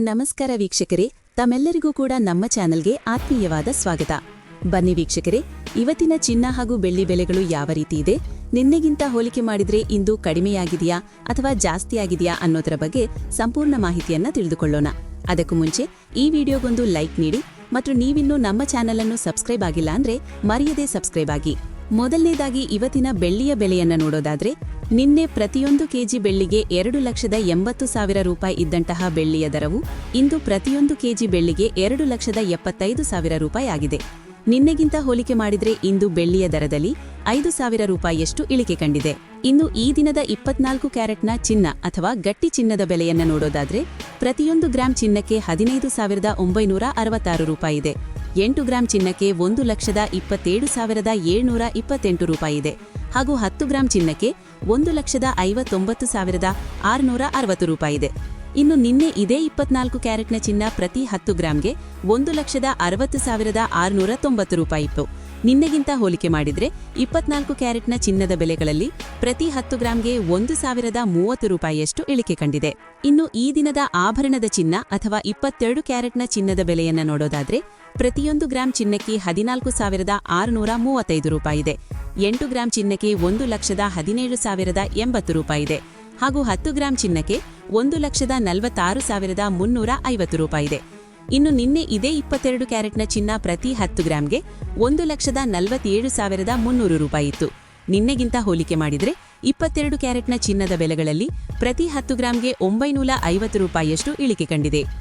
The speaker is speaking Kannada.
ನಮಸ್ಕಾರ ವೀಕ್ಷಕರೇ, ತಮ್ಮೆಲ್ಲರಿಗೂ ಕೂಡ ನಮ್ಮ ಚಾನೆಲ್ಗೆ ಆತ್ಮೀಯವಾದ ಸ್ವಾಗತ. ಬನ್ನಿ ವೀಕ್ಷಕರೇ, ಇವತ್ತಿನ ಚಿನ್ನ ಹಾಗೂ ಬೆಳ್ಳಿ ಬೆಲೆಗಳು ಯಾವ ರೀತಿ ಇದೆ, ನಿನ್ನೆಗಿಂತ ಹೋಲಿಕೆ ಮಾಡಿದ್ರೆ ಇಂದು ಕಡಿಮೆಯಾಗಿದೆಯಾ ಅಥವಾ ಜಾಸ್ತಿಯಾಗಿದೆಯಾ ಅನ್ನೋದರ ಬಗ್ಗೆ ಸಂಪೂರ್ಣ ಮಾಹಿತಿಯನ್ನ ತಿಳಿದುಕೊಳ್ಳೋಣ. ಅದಕ್ಕೂ ಮುಂಚೆ ಈ ವಿಡಿಯೋಗೊಂದು ಲೈಕ್ ನೀಡಿ ಮತ್ತು ನೀವಿನ್ನೂ ನಮ್ಮ ಚಾನೆಲ್ ಅನ್ನು ಸಬ್ಸ್ಕ್ರೈಬ್ ಆಗಿಲ್ಲ ಅಂದ್ರೆ ಮರೆಯದೇ ಸಬ್ಸ್ಕ್ರೈಬ್ ಆಗಿ. ಮೊದಲನೇದಾಗಿ ಇವತ್ತಿನ ಬೆಳ್ಳಿಯ ಬೆಲೆಯನ್ನ ನೋಡೋದಾದ್ರೆ, ನಿನ್ನೆ ಪ್ರತಿಯೊಂದು ಕೆಜಿ ಬೆಳ್ಳಿಗೆ 2,80,000 ರೂಪಾಯಿ ಇದ್ದಂತಹ ಬೆಳ್ಳಿಯ ದರವು ಇಂದು ಪ್ರತಿಯೊಂದು ಕೆಜಿ ಬೆಳ್ಳಿಗೆ 2,75,000 ರೂಪಾಯಿ ಆಗಿದೆ. ನಿನ್ನೆಗಿಂತ ಹೋಲಿಕೆ ಮಾಡಿದ್ರೆ ಇಂದು ಬೆಳ್ಳಿಯ ದರದಲ್ಲಿ 5,000 ರೂಪಾಯಿಯಷ್ಟು ಇಳಿಕೆ ಕಂಡಿದೆ. ಇನ್ನು ಈ ದಿನದ 24 ಕ್ಯಾರೆಟ್ನ ಚಿನ್ನ ಅಥವಾ ಗಟ್ಟಿ ಚಿನ್ನದ ಬೆಲೆಯನ್ನ ನೋಡೋದಾದ್ರೆ, ಪ್ರತಿಯೊಂದು ಗ್ರಾಂ ಚಿನ್ನಕ್ಕೆ 15,966 ರೂಪಾಯಿ ಇದೆ. 8 ಗ್ರಾಂ ಚಿನ್ನಕ್ಕೆ 1,27,728 ರೂಪಾಯಿ ಇದೆ ಹಾಗೂ 10 ಗ್ರಾಂ ಚಿನ್ನಕ್ಕೆ 1,59,660 ರೂಪಾಯಿ ಇದೆ. ಇನ್ನು ನಿನ್ನೆ ಇದೇ 24 ಕ್ಯಾರೆಟ್ನ ಚಿನ್ನ ಪ್ರತಿ 10 ಗ್ರಾಂಗೆ 1,60,690 ರೂಪಾಯಿ ಇತ್ತು. ನಿನ್ನೆಗಿಂತ ಹೋಲಿಕೆ ಮಾಡಿದ್ರೆ 24 ಕ್ಯಾರೆಟ್ನ ಚಿನ್ನದ ಬೆಲೆಗಳಲ್ಲಿ ಪ್ರತಿ 10 ಗ್ರಾಂಗೆ 1,030 ರೂಪಾಯಿಯಷ್ಟು ಇಳಿಕೆ ಕಂಡಿದೆ. ಇನ್ನು ಈ ದಿನದ ಆಭರಣದ ಚಿನ್ನ ಅಥವಾ 22 ಕ್ಯಾರೆಟ್ನ ಚಿನ್ನದ ಬೆಲೆಯನ್ನ ನೋಡೋದಾದ್ರೆ, ಪ್ರತಿಯೊಂದು ಗ್ರಾಂ ಚಿನ್ನಕ್ಕೆ 14,635 ರೂಪಾಯಿ ಇದೆ. 8 ಗ್ರಾಂ ಚಿನ್ನಕ್ಕೆ 1,17,080 ರೂಪಾಯಿ ಇದೆ ಹಾಗೂ 10 ಗ್ರಾಂ ಚಿನ್ನಕ್ಕೆ 1,46,350 ರೂಪಾಯಿ ಇದೆ. ಇನ್ನು ನಿನ್ನೆ ಇದೇ 22 ಕ್ಯಾರೆಟ್ನ ಚಿನ್ನ ಪ್ರತಿ 10 ಗ್ರಾಂಗೆ 1,47,300 ರೂಪಾಯಿ ಇತ್ತು. ನಿನ್ನೆಗಿಂತ ಹೋಲಿಕೆ ಮಾಡಿದ್ರೆ 22 ಕ್ಯಾರೆಟ್ನ ಚಿನ್ನದ ಬೆಲೆಗಳಲ್ಲಿ ಪ್ರತಿ 10 ಗ್ರಾಂಗೆ 950 ರೂಪಾಯಿಯಷ್ಟು ಇಳಿಕೆ ಕಂಡಿದೆ.